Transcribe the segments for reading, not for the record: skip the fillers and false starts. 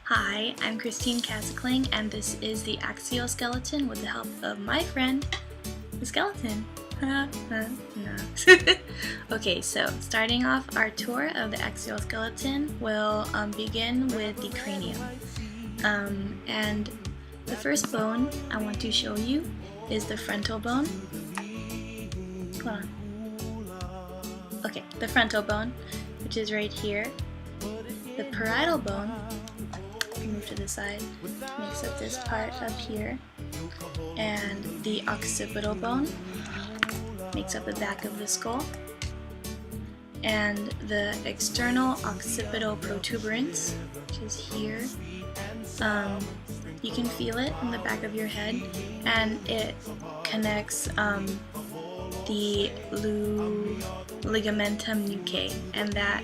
Hi, I'm Christine Kasakling, and this is the Axial Skeleton with the help of my friend, the skeleton. No. Okay, so starting off our tour of the Axial Skeleton, we'll begin with the cranium. And the first bone I want to show you is the frontal bone. Hold on. Okay, the frontal bone, which is right here. The parietal bone, move to the side, makes up this part up here. And the occipital bone makes up the back of the skull. And the external occipital protuberance, which is here. You can feel it in the back of your head, and it connects the ligamentum nuchae, and that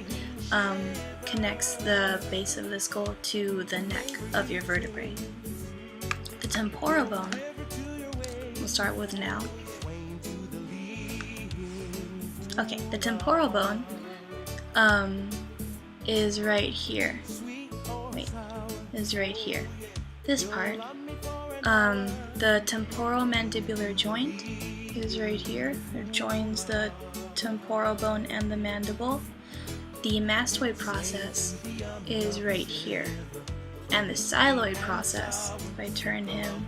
connects the base of the skull to the neck of your vertebrae. The temporal bone, we'll start with now. Okay, the temporal bone is right here. Wait, is right here. This part, the temporal mandibular joint is right here. It joins the temporal bone and the mandible. The mastoid process is right here. And the xyloid process, if I turn him,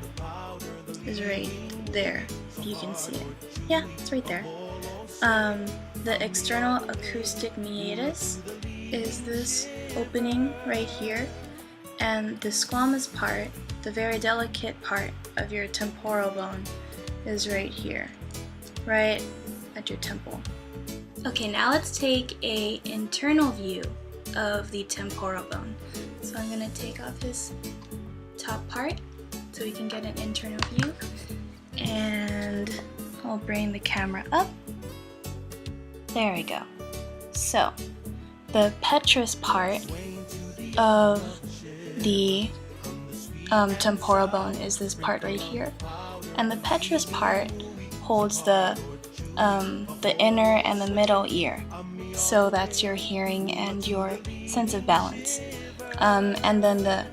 is right there, if you can see it. Yeah, it's right there. The external acoustic meatus is this opening right here. And the squamous part, the very delicate part of your temporal bone, is right here, right at your temple. Okay, now let's take an internal view of the temporal bone. So I'm going to take off this top part so we can get an internal view. And I'll bring the camera up. There we go. So, the petrous part of the temporal bone is this part right here, and the petrous part holds the inner and the middle ear, so that's your hearing and your sense of balance. And then the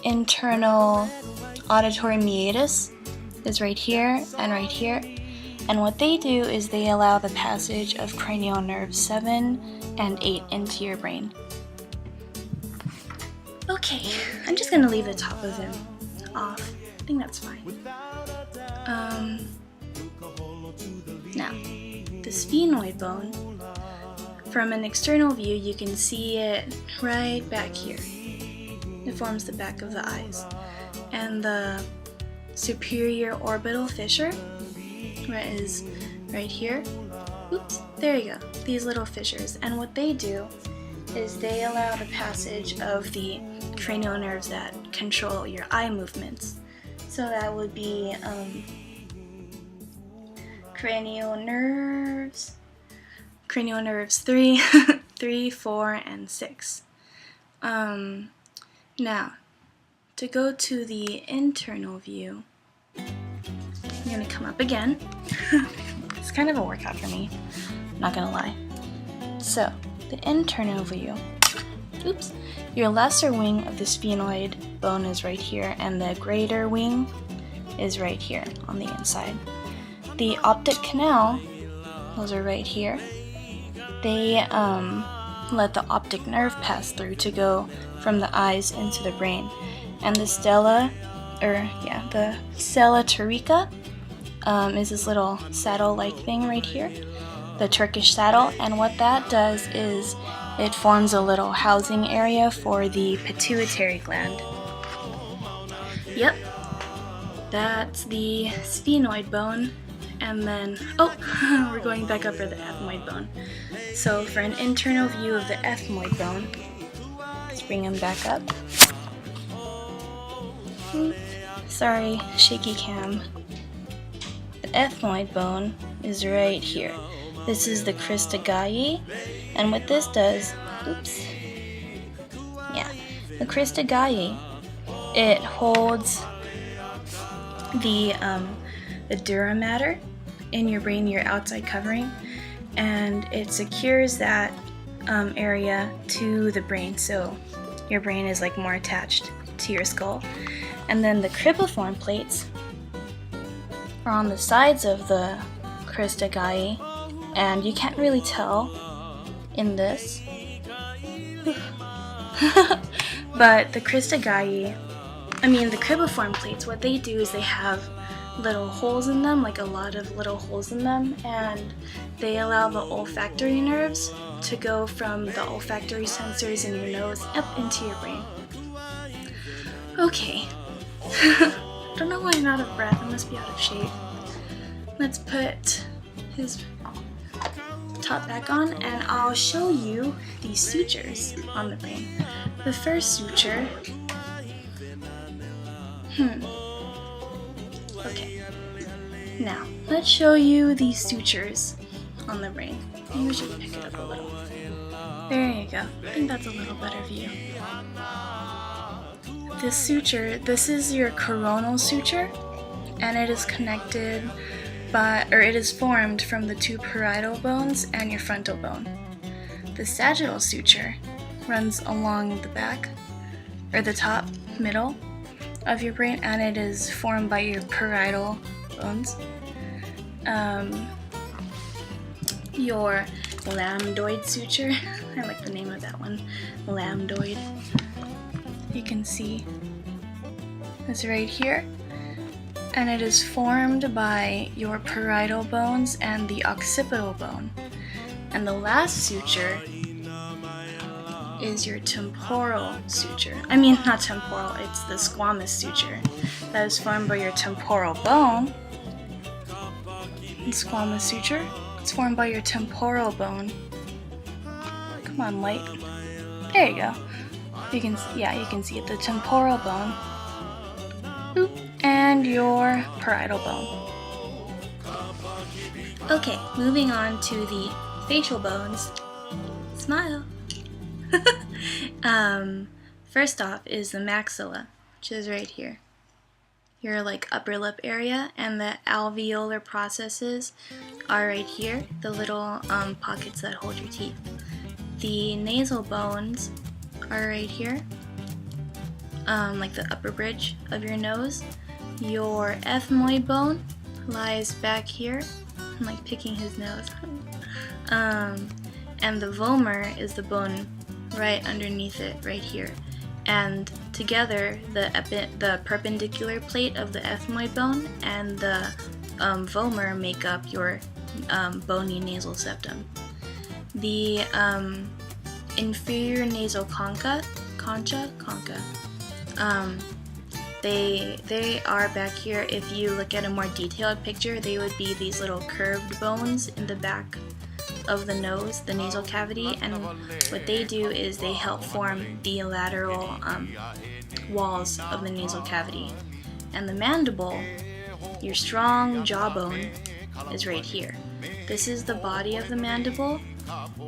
internal auditory meatus is right here and right here, and what they do is they allow the passage of cranial nerves 7 and 8 into your brain. Okay, I'm just gonna leave the top of him off. I think that's fine. Now, the sphenoid bone, from an external view, you can see it right back here. It forms the back of the eyes. And the superior orbital fissure is right here. Oops, there you go. These little fissures. And what they do is they allow the passage of the cranial nerves that control your eye movements. So that would be cranial nerves 3, 3, 4, and 6. Now, to go to the internal view, I'm going to come up again. It's kind of a workout for me, not going to lie. So, the internal view. Oops. Your lesser wing of the sphenoid bone is right here, and the greater wing is right here on the inside. The optic canal, those are right here. They let the optic nerve pass through to go from the eyes into the brain. And the the sella turica is this little saddle-like thing right here, the Turkish saddle, and what that does is it forms a little housing area for the pituitary gland. Yep, that's the sphenoid bone. And then, we're going back up for the ethmoid bone. So for an internal view of the ethmoid bone, let's bring him back up. Sorry, shaky cam. The ethmoid bone is right here. This is the crista galli, and what this does, the crista galli, it holds the dura mater in your brain, your outside covering, and it secures that area to the brain, so your brain is like more attached to your skull. And then the cribriform plates are on the sides of the cristagai, and you can't really tell in this. But the cribriform plates, what they do is they have little holes in them, like a lot of little holes in them, and they allow the olfactory nerves to go from the olfactory sensors in your nose up into your brain. Okay. Don't know why I'm out of breath. I must be out of shape. Let's put his top back on, and I'll show you these sutures on the brain. The first suture. Okay. Now, let's show you these sutures on the brain. Maybe we should pick it up a little. There you go. I think that's a little better view. This suture, this is your coronal suture, and it is connected it is formed from the two parietal bones and your frontal bone. The sagittal suture runs along the back, or the top, middle of your brain, and it is formed by your parietal bones. Your lambdoid suture, I like the name of that one, lambdoid. You can see it's right here, and it is formed by your parietal bones and the occipital bone. And the last suture is your temporal suture. I mean, not temporal, it's the squamous suture that is formed by your temporal bone. And squamous suture, it's formed by your temporal bone. Come on, light. There you go. You can see it, the temporal bone. Oop, and your parietal bone. Okay, moving on to the facial bones. Smile. First off is the maxilla, which is right here. Your upper lip area, and the alveolar processes are right here, the little pockets that hold your teeth. The nasal bones are right here, like the upper bridge of your nose. Your ethmoid bone lies back here. I'm like picking his nose. And the vomer is the bone right underneath it, right here. And together, the perpendicular plate of the ethmoid bone and the vomer make up your bony nasal septum. The inferior nasal concha, they are back here. If you look at a more detailed picture, they would be these little curved bones in the back of the nose, the nasal cavity, and what they do is they help form the lateral walls of the nasal cavity. And the mandible, your strong jawbone, is right here. This is the body of the mandible.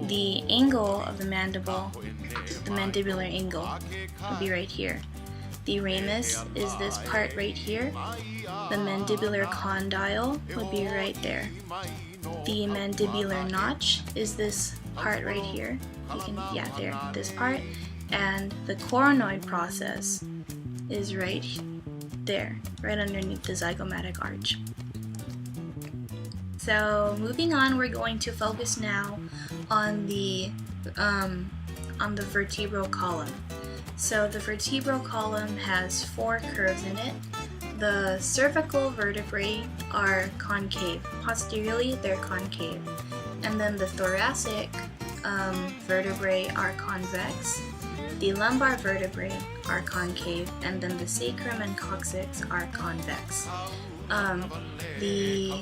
The angle of the mandible, the mandibular angle, will be right here. The ramus is this part right here. The mandibular condyle would be right there. The mandibular notch is this part right here. You can, there, this part. And the coronoid process is right there, right underneath the zygomatic arch. So moving on, we're going to focus now on the vertebral column. So the vertebral column has 4 curves in it. The cervical vertebrae are concave. Posteriorly, they're concave. And then the thoracic vertebrae are convex. The lumbar vertebrae are concave, and then the sacrum and coccyx are convex. The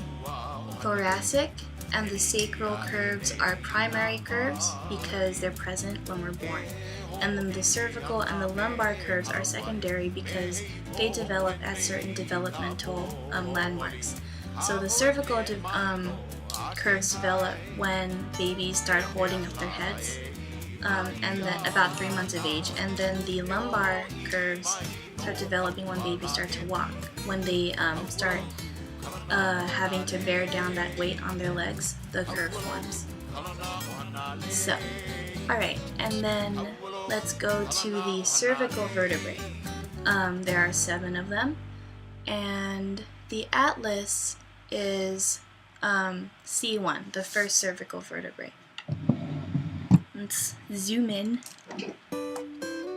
thoracic and the sacral curves are primary curves because they're present when we're born. And then the cervical and the lumbar curves are secondary because they develop at certain developmental landmarks. So the cervical curves develop when babies start holding up their heads, and then about 3 months of age. And then the lumbar curves start developing when babies start to walk, when they start having to bear down that weight on their legs, the curve forms. So, alright, and then let's go to the cervical vertebrae. There are 7 of them, and the atlas is C1, the first cervical vertebrae. Let's zoom in,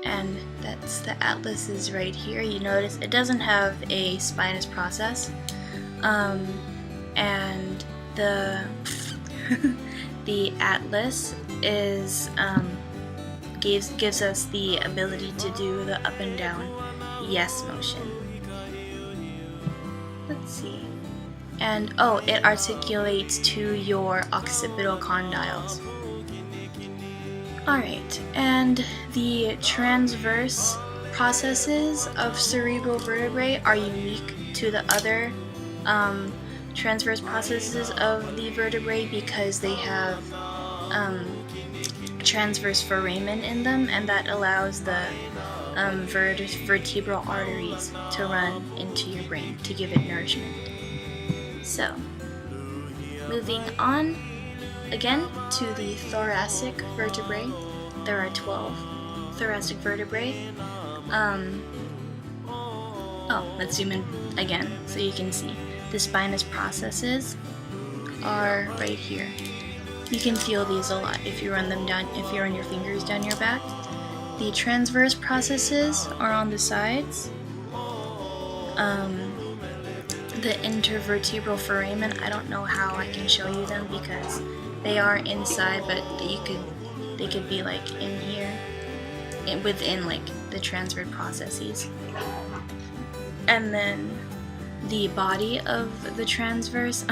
and that's the atlas is right here. You notice it doesn't have a spinous process, and the the atlas is gives us the ability to do the up and down yes motion. Let's see. And it articulates to your occipital condyles. Alright, and the transverse processes of cerebral vertebrae are unique to the other transverse processes of the vertebrae because they have transverse foramen in them, and that allows the vertebral arteries to run into your brain to give it nourishment. So, moving on again to the thoracic vertebrae. There are 12 thoracic vertebrae. Let's zoom in again so you can see. The spinous processes are right here. You can feel these a lot if you run them down, if you run your fingers down your back. The transverse processes are on the sides. The intervertebral foramen, I don't know how I can show you them because they are inside, but they could be like in here, within like the transverse processes. And then the body of the transverse,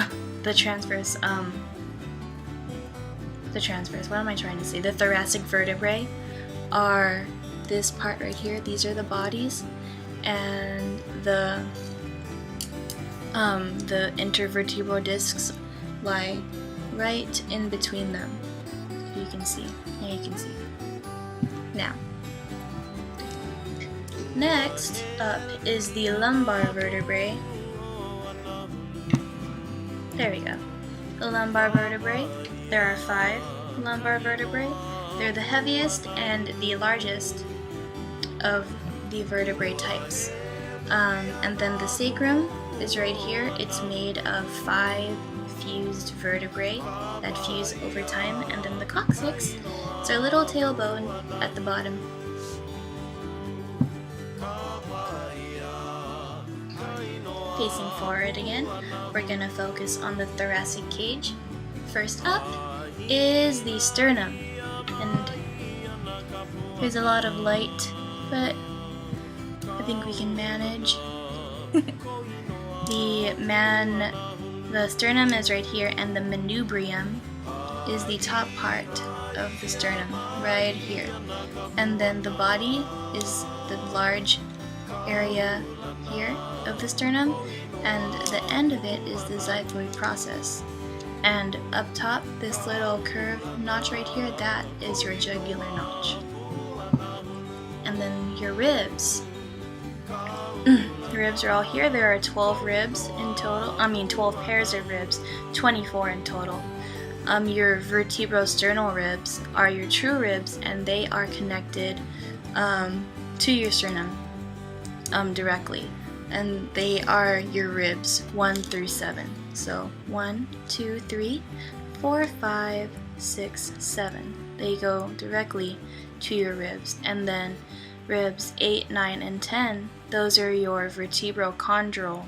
the transverse, what am I trying to say? The thoracic vertebrae are this part right here. These are the bodies, and the intervertebral discs lie right in between them. You can see. Yeah, you can see. Now, next up is the lumbar vertebrae. There we go. The lumbar vertebrae. There are 5 lumbar vertebrae. They're the heaviest and the largest of the vertebrae types. And then the sacrum is right here. It's made of 5 fused vertebrae that fuse over time, and then the coccyx is our little tailbone at the bottom. Facing forward again, we're going to focus on the thoracic cage. First up is the sternum, and there's a lot of light, but I think we can manage. The sternum is right here, and the manubrium is the top part of the sternum, right here. And then the body is the large area here of the sternum, and the end of it is the xiphoid process. And up top, this little curved notch right here, that is your jugular notch. And then your ribs. The ribs are all here. There are 12 ribs in total. 12 pairs of ribs, 24 in total. Your vertebrosternal ribs are your true ribs, and they are connected to your sternum directly. And they are your ribs 1 through 7. So 1, 2, 3, 4, 5, 6, 7. They go directly to your ribs. And then ribs 8, 9, and 10, those are your vertebrochondral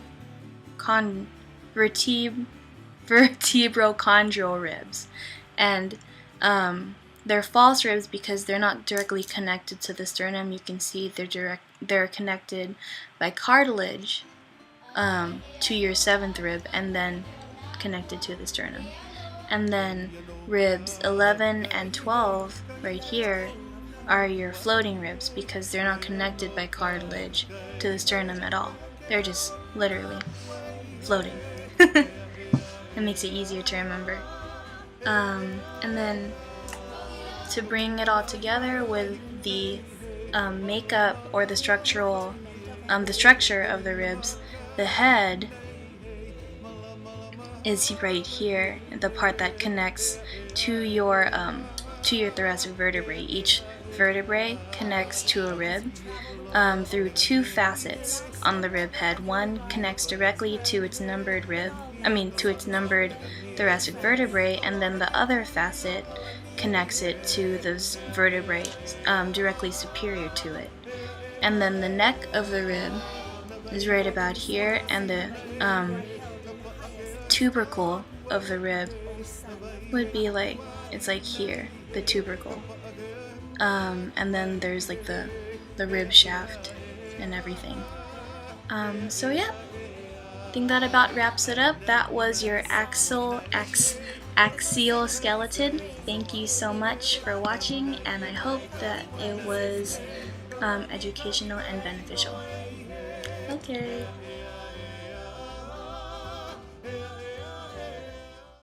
ribs. And they're false ribs because they're not directly connected to the sternum. You can see they're connected by cartilage to your 7th rib, and then connected to the sternum. And then ribs 11 and 12 right here are your floating ribs because they're not connected by cartilage to the sternum at all. They're just literally floating. It makes it easier to remember. And then to bring it all together with the makeup or the structure of the ribs, the head is right here, the part that connects to your thoracic vertebrae. Each vertebrae connects to a rib through two facets on the rib head. One connects directly to its numbered thoracic vertebrae, and then the other facet connects it to those vertebrae directly superior to it. And then the neck of the rib is right about here, and the tubercle of the rib would be like, it's like here, the tubercle. And then there's like the rib shaft and everything. So yeah, I think that about wraps it up. That was your axial skeleton. Thank you so much for watching, and I hope that it was educational and beneficial. Okay.